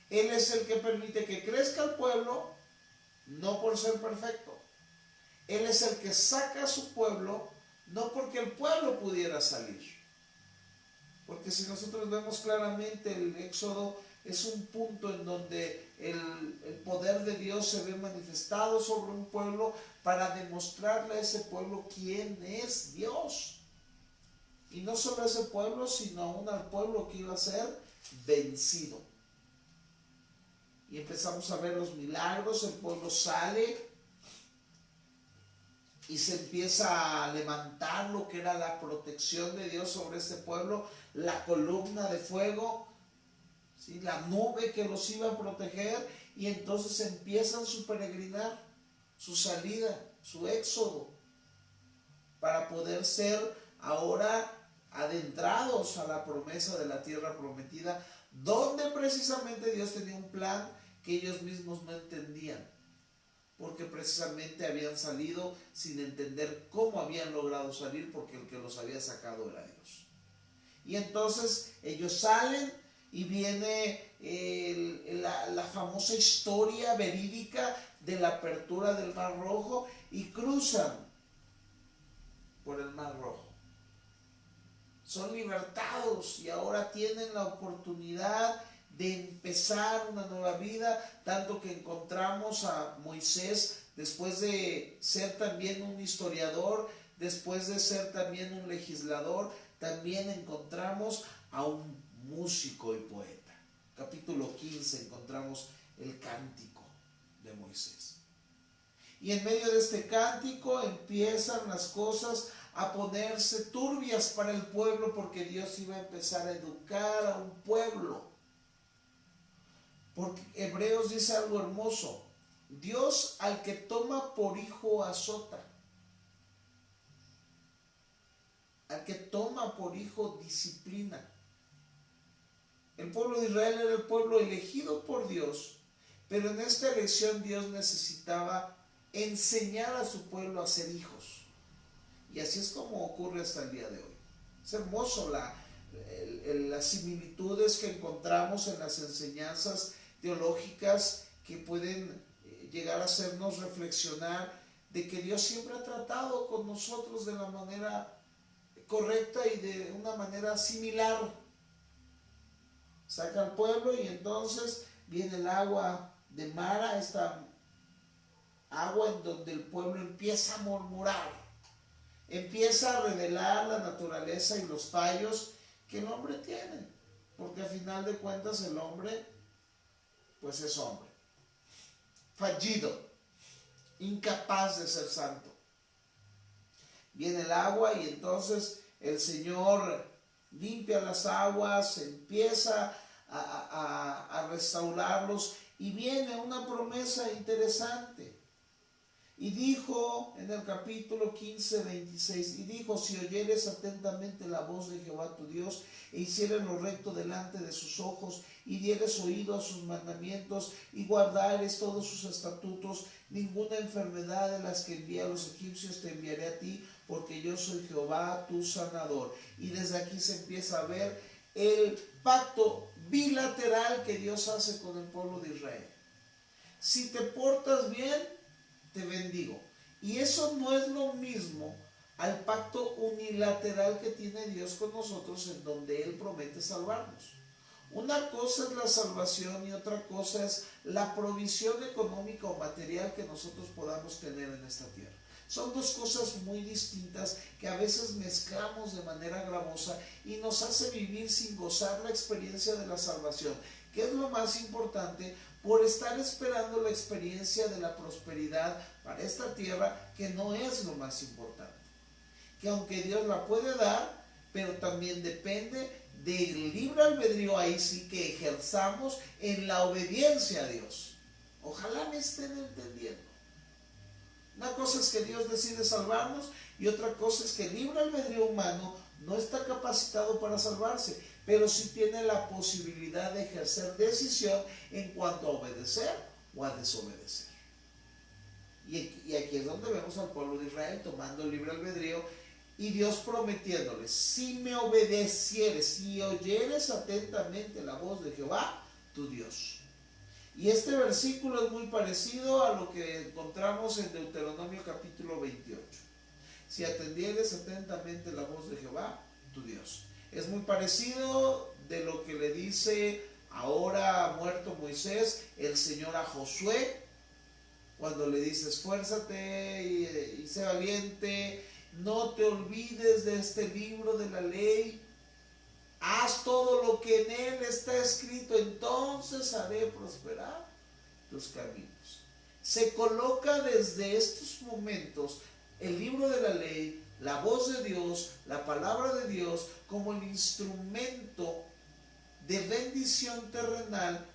Él es el que permite que crezca el pueblo, no por ser perfecto. Él es el que saca a su pueblo, no porque el pueblo pudiera salir. Porque si nosotros vemos claramente, el Éxodo es un punto en donde el poder de Dios se ve manifestado sobre un pueblo para demostrarle a ese pueblo quién es Dios. Y no solo a ese pueblo, sino aún al pueblo que iba a ser vencido. Y empezamos a ver los milagros, el pueblo sale y se empieza a levantar lo que era la protección de Dios sobre este pueblo, la columna de fuego, ¿sí? La nube que los iba a proteger, y entonces empiezan su peregrinar, su salida, su éxodo, para poder ser ahora adentrados a la promesa de la tierra prometida, donde precisamente Dios tenía un plan que ellos mismos no entendían, porque precisamente habían salido sin entender cómo habían logrado salir, porque el que los había sacado era Dios. Y entonces ellos salen y viene la famosa historia verídica de la apertura del Mar Rojo, y cruzan por el Mar Rojo. Son libertados y ahora tienen la oportunidad de empezar una nueva vida, tanto que encontramos a Moisés, después de ser también un historiador, después de ser también un legislador, también encontramos a un músico y poeta. Capítulo 15 encontramos el cántico de Moisés. Y en medio de este cántico empiezan las cosas a ponerse turbias para el pueblo, porque Dios iba a empezar a educar a un pueblo. Porque Hebreos dice algo hermoso: Dios al que toma por hijo azota, al que toma por hijo disciplina. El pueblo de Israel era el pueblo elegido por Dios, pero en esta elección Dios necesitaba enseñar a su pueblo a ser hijos. Y así es como ocurre hasta el día de hoy. Es hermoso las similitudes que encontramos en las enseñanzas teológicas, que pueden llegar a hacernos reflexionar de que Dios siempre ha tratado con nosotros de la manera correcta y de una manera similar. saca al pueblo y entonces viene el agua de Mara, esta agua en donde el pueblo empieza a murmurar, empieza a revelar la naturaleza y los fallos que el hombre tiene, porque al final de cuentas el hombre pues es hombre, fallido, incapaz de ser santo. Viene el agua y entonces el Señor limpia las aguas, empieza a restaurarlos y viene una promesa interesante. Y dijo en el capítulo 15, 26, y dijo: si oyeres atentamente la voz de Jehová tu Dios, e hicieres lo recto delante de sus ojos, y dieres oído a sus mandamientos, y guardares todos sus estatutos, ninguna enfermedad de las que envié a los egipcios te enviaré a ti, porque yo soy Jehová tu sanador. Y desde aquí se empieza a ver el pacto bilateral que Dios hace con el pueblo de Israel. Si te portas bien, te bendigo. Y eso no es lo mismo al pacto unilateral que tiene Dios con nosotros, en donde Él promete salvarnos. Una cosa es la salvación y otra cosa es la provisión económica o material que nosotros podamos tener en esta tierra. Son dos cosas muy distintas que a veces mezclamos de manera gravosa y nos hace vivir sin gozar la experiencia de la salvación, que es lo más importante, por estar esperando la experiencia de la prosperidad para esta tierra, que no es lo más importante. Que aunque Dios la puede dar, pero también depende del libre albedrío, ahí sí que ejerzamos en la obediencia a Dios. Ojalá me estén entendiendo. Una cosa es que Dios decide salvarnos y otra cosa es que el libre albedrío humano no está capacitado para salvarse, pero sí tiene la posibilidad de ejercer decisión en cuanto a obedecer o a desobedecer. Y aquí es donde vemos al pueblo de Israel tomando el libre albedrío y Dios prometiéndoles: si me obedecieres, si oyeres atentamente la voz de Jehová, tu Dios. Y este versículo es muy parecido a lo que encontramos en Deuteronomio capítulo 28. Si atendieres atentamente la voz de Jehová, tu Dios. Es muy parecido de lo que le dice ahora muerto Moisés, el Señor a Josué, cuando le dice: esfuérzate y sé valiente, no te olvides de este libro de la ley, haz todo lo que en él está escrito, entonces haré prosperar tus caminos. Se coloca desde estos momentos el libro de la ley, la voz de Dios, la palabra de Dios, como el instrumento de bendición terrenal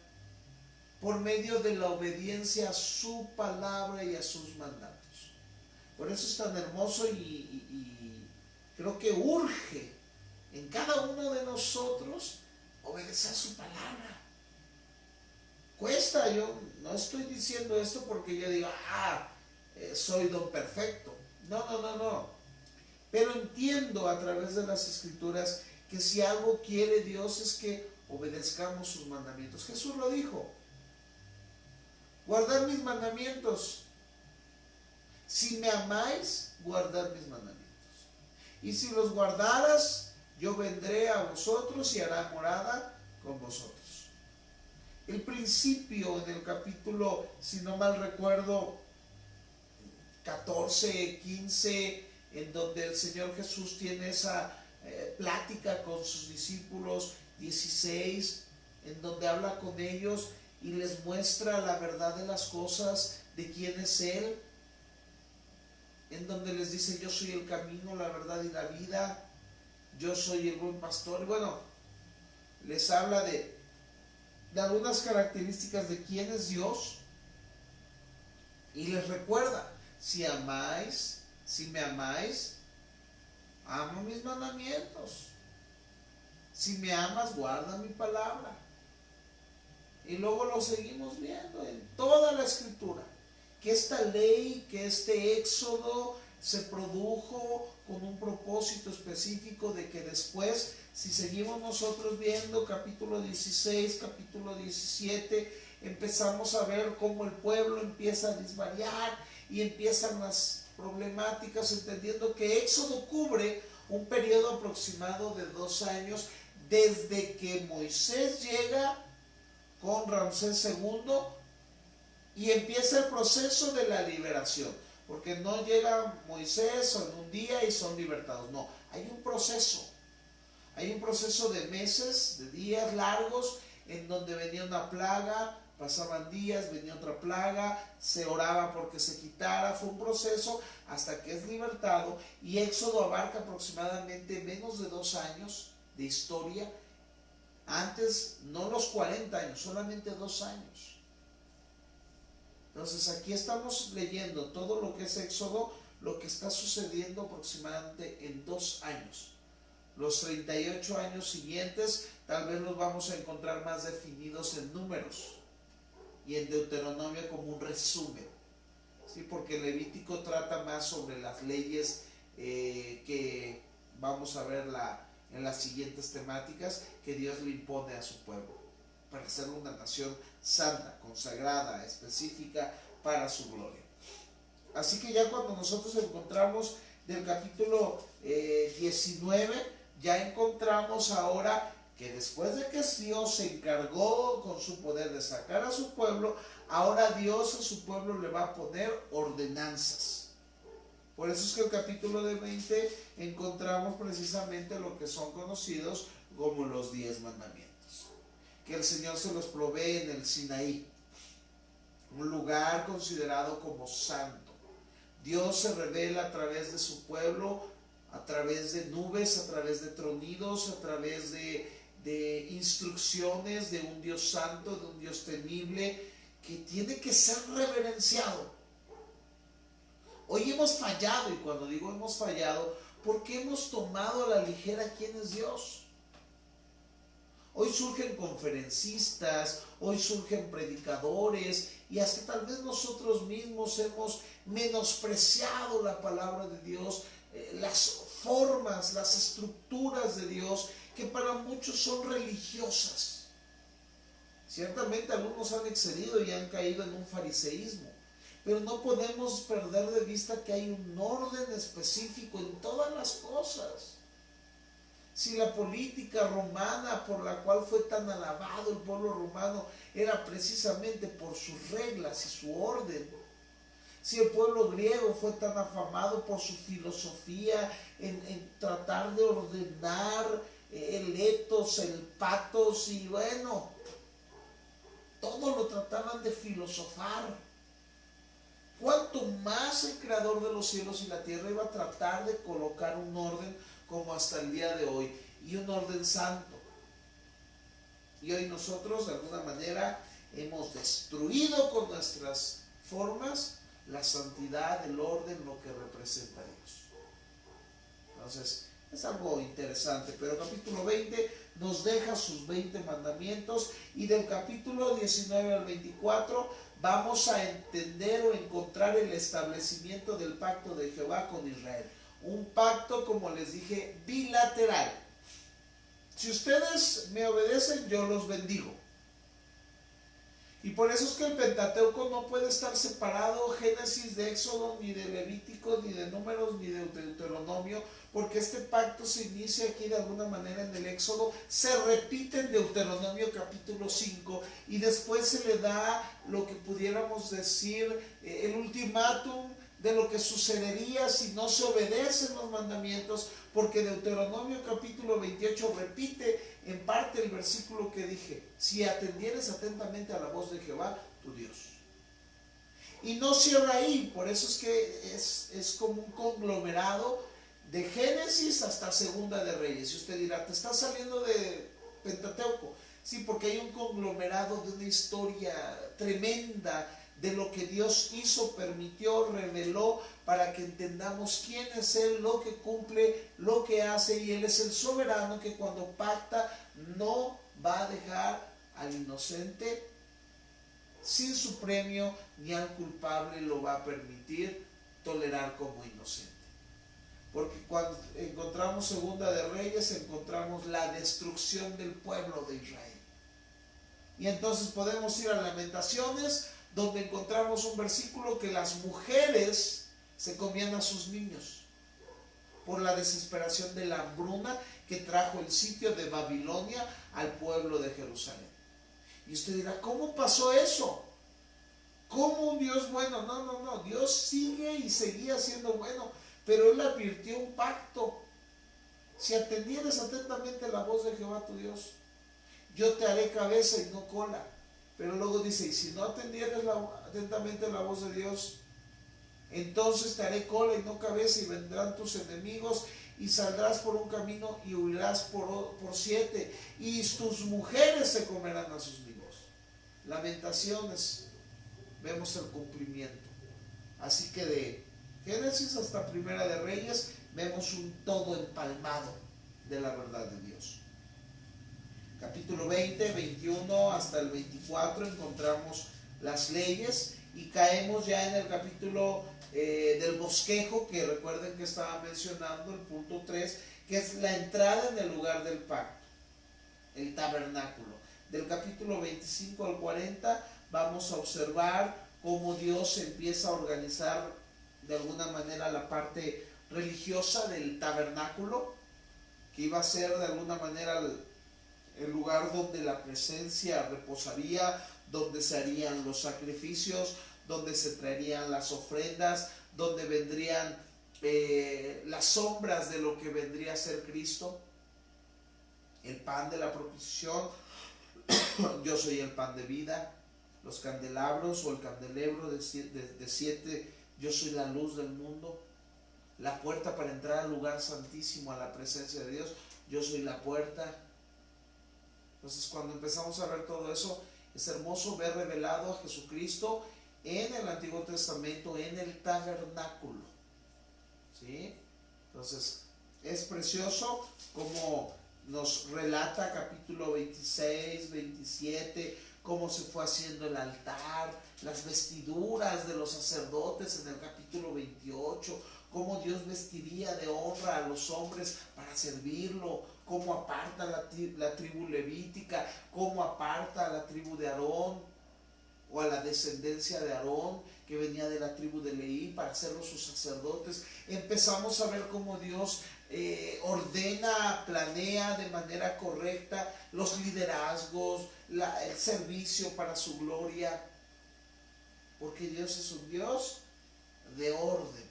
por medio de la obediencia a su palabra y a sus mandatos. Por eso es tan hermoso y creo que urge en cada uno de nosotros obedecer su palabra. Cuesta, yo no estoy diciendo esto porque yo digo: soy don perfecto. No. Pero entiendo a través de las escrituras que si algo quiere Dios es que obedezcamos sus mandamientos. Jesús lo dijo: guardad mis mandamientos. Si me amáis, guardad mis mandamientos. Y si los guardaras, yo vendré a vosotros y haré morada con vosotros. El principio en el capítulo, si no mal recuerdo, 14, 15, en donde el Señor Jesús tiene esa plática con sus discípulos, 16, en donde habla con ellos y les muestra la verdad de las cosas, de quién es Él, en donde les dice: yo soy el camino, la verdad y la vida, yo soy el buen pastor. Y bueno, les habla de algunas características de quién es Dios y les recuerda: si me amáis, amo mis mandamientos. Si me amas, guarda mi palabra. Y luego lo seguimos viendo en toda la escritura, que esta ley, que este éxodo se produjo con un propósito específico, de que después, si seguimos nosotros viendo capítulo 16, capítulo 17, empezamos a ver cómo el pueblo empieza a desvariar y empiezan las problemáticas, entendiendo que Éxodo cubre un periodo aproximado de 2 años desde que Moisés llega con Ramsés II y empieza el proceso de la liberación. Porque no llega Moisés en un día y son libertados. No, hay un proceso. Hay un proceso de meses, de días largos, en donde venía una plaga, pasaban días, venía otra plaga, se oraba porque se quitara. Fue un proceso hasta que es libertado, y Éxodo abarca aproximadamente menos de 2 años de historia. Antes, no los 40 años, solamente 2 años. Entonces aquí estamos leyendo todo lo que es Éxodo, lo que está sucediendo aproximadamente en 2 años. Los 38 años siguientes tal vez los vamos a encontrar más definidos en Números y en Deuteronomio como un resumen, ¿sí? Porque Levítico trata más sobre las leyes que vamos a ver en las siguientes temáticas que Dios le impone a su pueblo para ser una nación santa, consagrada, específica para su gloria. Así que ya cuando nosotros encontramos del capítulo 19, ya encontramos ahora que después de que Dios se encargó con su poder de sacar a su pueblo, ahora Dios a su pueblo le va a poner ordenanzas. Por eso es que el capítulo de 20 encontramos precisamente lo que son conocidos como los 10 mandamientos, que el Señor se los provee en el Sinaí, un lugar considerado como santo. Dios se revela a través de su pueblo, a través de nubes, a través de tronidos, a través de instrucciones de un Dios santo, de un Dios temible, que tiene que ser reverenciado. Hoy hemos fallado, y cuando digo hemos fallado, porque hemos tomado a la ligera quién es Dios. Hoy surgen conferencistas, hoy surgen predicadores, y hasta tal vez nosotros mismos hemos menospreciado la palabra de Dios, las formas, las estructuras de Dios, que para muchos son religiosas. Ciertamente algunos han excedido y han caído en un fariseísmo, pero no podemos perder de vista que hay un orden específico en todas las cosas. Si la política romana por la cual fue tan alabado el pueblo romano era precisamente por sus reglas y su orden, si el pueblo griego fue tan afamado por su filosofía en tratar de ordenar el etos, el patos, y bueno, todo lo trataban de filosofar, ¿cuánto más el creador de los cielos y la tierra iba a tratar de colocar un orden como hasta el día de hoy, y un orden santo? Y hoy nosotros de alguna manera hemos destruido con nuestras formas la santidad, el orden, lo que representa a Dios. Entonces es algo interesante, pero el capítulo 20 nos deja sus 20 mandamientos, y del capítulo 19 al 24 vamos a entender o encontrar el establecimiento del pacto de Jehová con Israel. Un pacto, como les dije, bilateral. Si ustedes me obedecen, yo los bendigo. Y por eso es que el Pentateuco no puede estar separado, Génesis de Éxodo, ni de Levítico, ni de Números, ni de Deuteronomio, porque este pacto se inicia aquí de alguna manera en el Éxodo, se repite en Deuteronomio capítulo 5, y después se le da lo que pudiéramos decir el ultimátum de lo que sucedería si no se obedecen los mandamientos, porque Deuteronomio capítulo 28 repite en parte el versículo que dije: si atendieres atentamente a la voz de Jehová, tu Dios. Y no cierra ahí, por eso es que es como un conglomerado de Génesis hasta Segunda de Reyes. Y usted dirá, ¿te estás saliendo de Pentateuco? Sí, porque hay un conglomerado de una historia tremenda de lo que Dios hizo, permitió, reveló, para que entendamos quién es Él, lo que cumple, lo que hace, y Él es el soberano que cuando pacta no va a dejar al inocente sin su premio, ni al culpable lo va a permitir tolerar como inocente. Porque cuando encontramos Segunda de Reyes, encontramos la destrucción del pueblo de Israel. Y entonces podemos ir a Lamentaciones, donde encontramos un versículo que las mujeres se comían a sus niños. por la desesperación de la hambruna que trajo el sitio de Babilonia al pueblo de Jerusalén. Y usted dirá, ¿cómo pasó eso? ¿Cómo un Dios bueno? No, Dios sigue y seguía siendo bueno, pero Él advirtió un pacto. Si atendieres atentamente la voz de Jehová tu Dios, yo te haré cabeza y no cola. Pero luego dice, y si no atendieres atentamente la voz de Dios, entonces te haré cola y no cabeza, y vendrán tus enemigos, y saldrás por un camino y huirás por 7, y tus mujeres se comerán a sus hijos. Lamentaciones, vemos el cumplimiento. Así que de Génesis hasta Primera de Reyes vemos un todo empalmado de la verdad de Dios. Capítulo 20, 21 hasta el 24 encontramos las leyes, y caemos ya en el capítulo del bosquejo, que recuerden que estaba mencionando el punto 3, que es la entrada en el lugar del pacto, el tabernáculo. Del capítulo 25 al 40 vamos a observar cómo Dios empieza a organizar de alguna manera la parte religiosa del tabernáculo, que iba a ser de alguna manera el lugar donde la presencia reposaría, donde se harían los sacrificios, donde se traerían las ofrendas, donde vendrían las sombras de lo que vendría a ser Cristo, el pan de la propiciación. Yo soy el pan de vida, los candelabros o el candelabro de 7, yo soy la luz del mundo, la puerta para entrar al lugar santísimo, a la presencia de Dios, yo soy la puerta. Entonces, cuando empezamos a ver todo eso, es hermoso ver revelado a Jesucristo en el Antiguo Testamento, en el tabernáculo, ¿sí? Entonces, es precioso como nos relata capítulo 26, 27, cómo se fue haciendo el altar, las vestiduras de los sacerdotes en el capítulo 28, cómo Dios vestiría de honra a los hombres para servirlo, cómo aparta la tribu levítica, cómo aparta a la tribu de Aarón, o a la descendencia de Aarón, que venía de la tribu de Leví, para hacerlos sus sacerdotes. Empezamos a ver cómo Dios ordena, planea de manera correcta los liderazgos, el servicio para su gloria, porque Dios es un Dios de orden,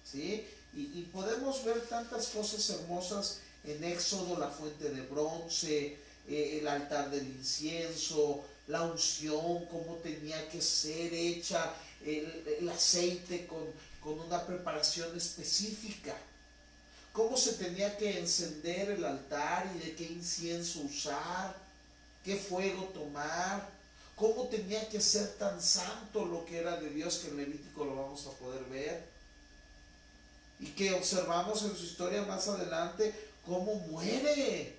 ¿sí? Y podemos ver tantas cosas hermosas en Éxodo: la fuente de bronce, el altar del incienso, la unción, cómo tenía que ser hecha, el aceite con una preparación específica, cómo se tenía que encender el altar y de qué incienso usar, qué fuego tomar, cómo tenía que ser tan santo lo que era de Dios, que en Levítico lo vamos a poder ver, y que observamos en su historia más adelante cómo muere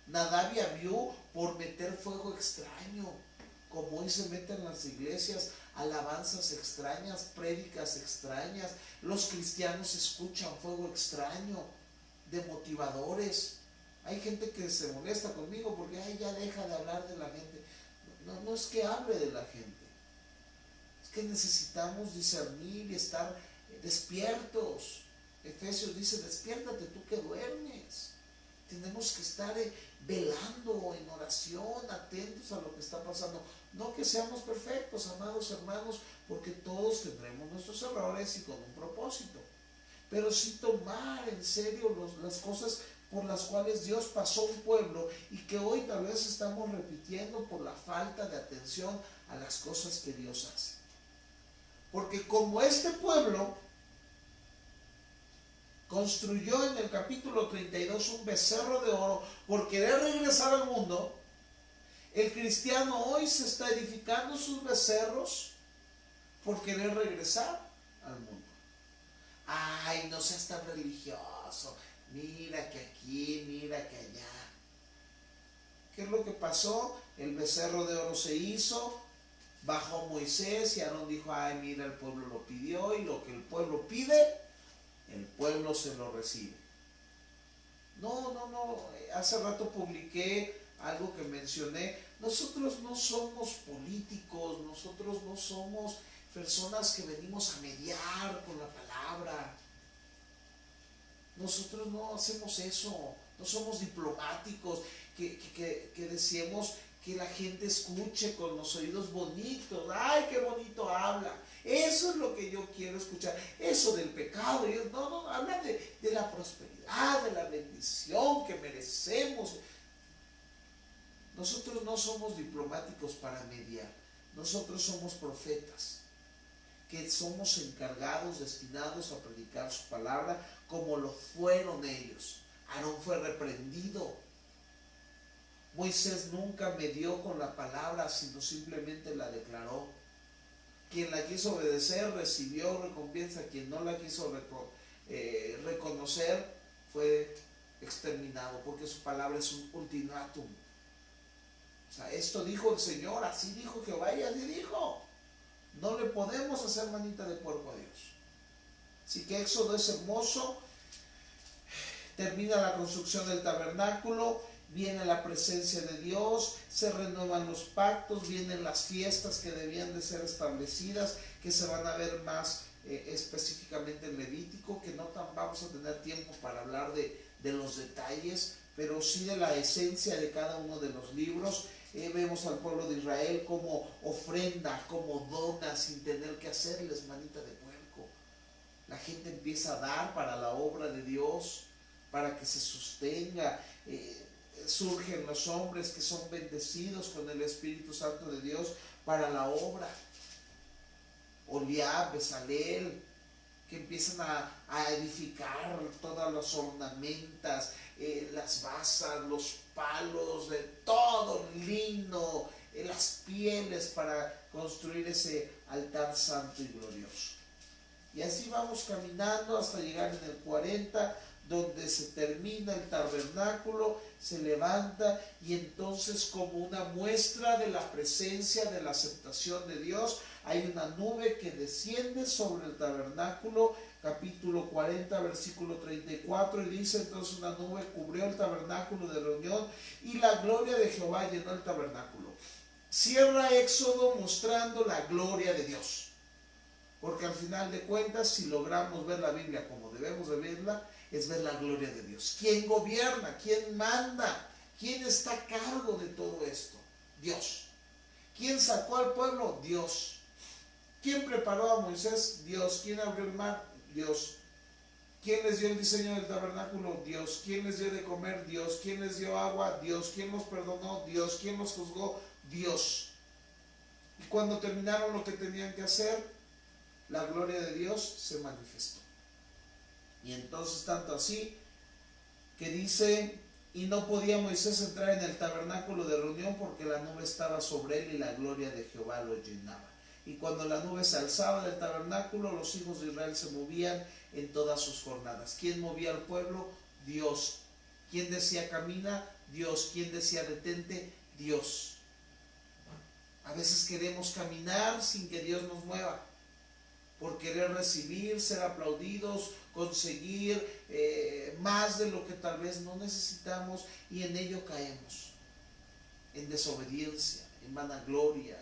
Nadab y Abiú por meter fuego extraño, como hoy se meten en las iglesias alabanzas extrañas, prédicas extrañas. Los cristianos escuchan fuego extraño de motivadores. Hay gente que se molesta conmigo porque ya deja de hablar de la gente. No es que hable de la gente, es que necesitamos discernir y estar despiertos. Efesios dice: despiértate tú que duermes. Tenemos que estar velando en oración, atentos a lo que está pasando. No que seamos perfectos, amados hermanos, porque todos tendremos nuestros errores y con un propósito. Pero sí tomar en serio las cosas por las cuales Dios pasó un pueblo, y que hoy tal vez estamos repitiendo por la falta de atención a las cosas que Dios hace. Porque como este pueblo construyó en el capítulo 32 un becerro de oro por querer regresar al mundo, el cristiano hoy se está edificando sus becerros por querer regresar al mundo. Ay, no seas tan religioso, mira que aquí, mira que allá. ¿Qué es lo que pasó? El becerro de oro se hizo, bajó Moisés y Aarón dijo: ay, mira, el pueblo lo pidió, y lo que el pueblo pide, el pueblo se lo recibe. No, hace rato publiqué algo que mencioné: nosotros no somos políticos, nosotros no somos personas que venimos a mediar con la palabra. Nosotros no hacemos eso, no somos diplomáticos, que decimos que la gente escuche con los oídos bonitos. ¡Ay, qué bonito habla! Eso es lo que yo quiero escuchar. Eso del pecado. No, habla de la prosperidad, de la bendición que merecemos. Nosotros no somos diplomáticos para mediar. Nosotros somos profetas, que somos encargados, destinados a predicar su palabra como lo fueron ellos. Aarón fue reprendido. Moisés nunca medió con la palabra, sino simplemente la declaró. Quien la quiso obedecer recibió recompensa, quien no la quiso reconocer fue exterminado, porque su palabra es un ultimátum. O sea, esto dijo el Señor, así dijo Jehová y así dijo. No le podemos hacer manita de puerco a Dios. Así que Éxodo es hermoso. Termina la construcción del tabernáculo, viene la presencia de Dios, se renuevan los pactos, vienen las fiestas que debían de ser establecidas, que se van a ver más específicamente en Levítico, que no vamos a tener tiempo para hablar de los detalles, pero sí de la esencia de cada uno de los libros. Vemos al pueblo de Israel como ofrenda, como dona, sin tener que hacerles manita de puerco. La gente empieza a dar para la obra de Dios, para que se sostenga. Surgen los hombres que son bendecidos con el Espíritu Santo de Dios para la obra. Oliab, Bezalel, que empiezan a edificar todas las ornamentas, las basas, los palos, de todo lino, las pieles para construir ese altar santo y glorioso. Y así vamos caminando hasta llegar en el 40, donde se termina el tabernáculo, se levanta, y entonces, como una muestra de la presencia, de la aceptación de Dios, hay una nube que desciende sobre el tabernáculo. Capítulo 40, versículo 34, y dice: entonces una nube cubrió el tabernáculo de reunión, y la gloria de Jehová llenó el tabernáculo. Cierra Éxodo mostrando la gloria de Dios, porque al final de cuentas, si logramos ver la Biblia como debemos de verla, es ver la gloria de Dios. ¿Quién gobierna? ¿Quién manda? ¿Quién está a cargo de todo esto? Dios. ¿Quién sacó al pueblo? Dios. ¿Quién preparó a Moisés? Dios. ¿Quién abrió el mar? Dios. ¿Quién les dio el diseño del tabernáculo? Dios. ¿Quién les dio de comer? Dios. ¿Quién les dio agua? Dios. ¿Quién los perdonó? Dios. ¿Quién los juzgó? Dios. Y cuando terminaron lo que tenían que hacer, la gloria de Dios se manifestó. Y entonces, tanto así que dice: y no podía Moisés entrar en el tabernáculo de reunión, porque la nube estaba sobre él y la gloria de Jehová lo llenaba. Y cuando la nube se alzaba del tabernáculo, los hijos de Israel se movían en todas sus jornadas. ¿Quién movía al pueblo? Dios. ¿Quién decía camina? Dios. ¿Quién decía detente? Dios. A veces queremos caminar sin que Dios nos mueva, por querer recibir, ser aplaudidos, conseguir más de lo que tal vez no necesitamos, y en ello caemos, en desobediencia, en vanagloria,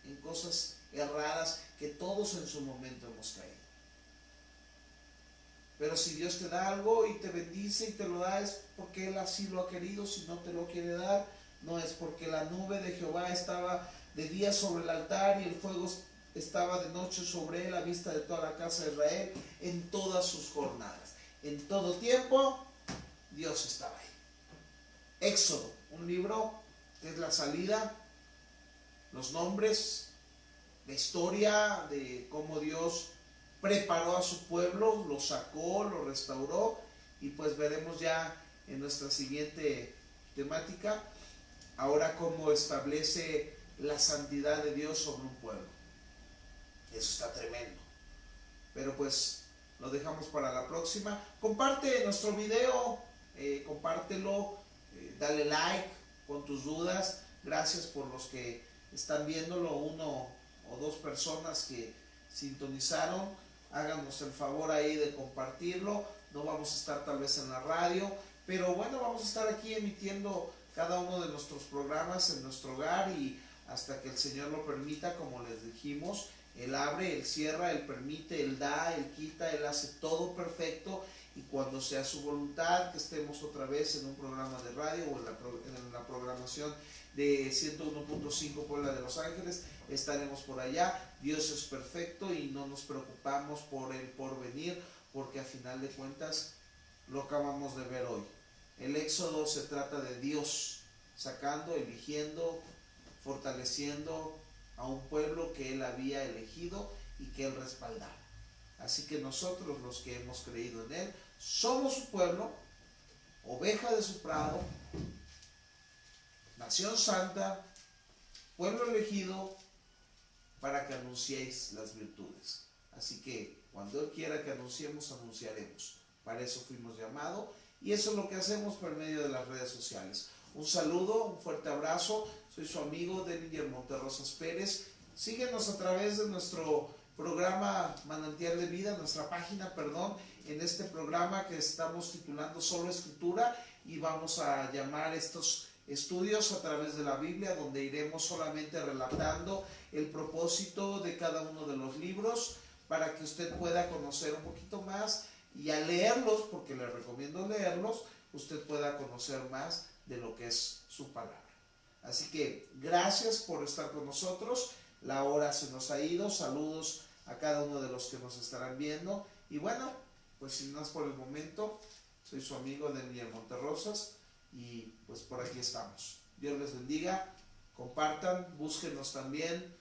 en cosas erradas que todos en su momento hemos caído. Pero si Dios te da algo y te bendice y te lo da, es porque Él así lo ha querido. Si no te lo quiere dar, no es porque la nube de Jehová estaba de día sobre el altar y el fuego estaba de noche sobre él, a vista de toda la casa de Israel, en todas sus jornadas. En todo tiempo, Dios estaba ahí. Éxodo, un libro que es la salida, los nombres, la historia de cómo Dios preparó a su pueblo, lo sacó, lo restauró, y pues veremos ya en nuestra siguiente temática, ahora cómo establece la santidad de Dios sobre un pueblo. Eso está tremendo. Pero pues lo dejamos para la próxima. Comparte nuestro video, compártelo, dale like con tus dudas. Gracias por los que están viéndolo, 1 o 2 personas que sintonizaron. Háganos el favor ahí de compartirlo. No vamos a estar tal vez en la radio, pero bueno, vamos a estar aquí emitiendo cada uno de nuestros programas en nuestro hogar, y hasta que el Señor lo permita, como les dijimos. Él abre, Él cierra, Él permite, Él da, Él quita, Él hace todo perfecto, y cuando cuando sea su voluntad, que estemos otra vez en un programa de radio o en la programación de 101.5 Puebla de Los Ángeles, estaremos por allá. Dios es perfecto y no nos preocupamos por el porvenir, porque a final de cuentas lo acabamos de ver hoy. El éxodo se trata de Dios sacando, eligiendo, fortaleciendo a un pueblo que Él había elegido y que Él respaldaba. Así que nosotros, los que hemos creído en Él, somos su pueblo, oveja de su prado, nación santa, pueblo elegido, para que anunciéis las virtudes. Así que cuando Él quiera que anunciemos, anunciaremos. Para eso fuimos llamados y eso es lo que hacemos por medio de las redes sociales. Un saludo, un fuerte abrazo. Soy su amigo Deniger Monterrosas Pérez. Síguenos a través de nuestro programa Manantial de Vida, nuestra página, en este programa que estamos titulando Solo Escritura, y vamos a llamar estos estudios a través de la Biblia, donde iremos solamente relatando el propósito de cada uno de los libros para que usted pueda conocer un poquito más, y al leerlos, porque le recomiendo leerlos, usted pueda conocer más de lo que es su palabra. Así que gracias por estar con nosotros. La hora se nos ha ido. Saludos a cada uno de los que nos estarán viendo. Y bueno, pues sin más por el momento, soy su amigo Deniger Monterrosas y pues por aquí estamos. Dios les bendiga. Compartan, búsquenos también.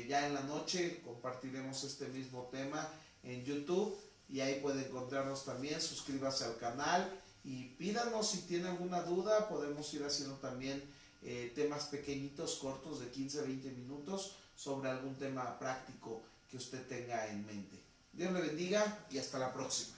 Ya en la noche compartiremos este mismo tema en YouTube y ahí puede encontrarnos también. Suscríbase al canal y pídanos si tiene alguna duda. Podemos ir haciendo también temas pequeñitos, cortos de 15-20 minutos sobre algún tema práctico que usted tenga en mente. Dios le bendiga y hasta la próxima.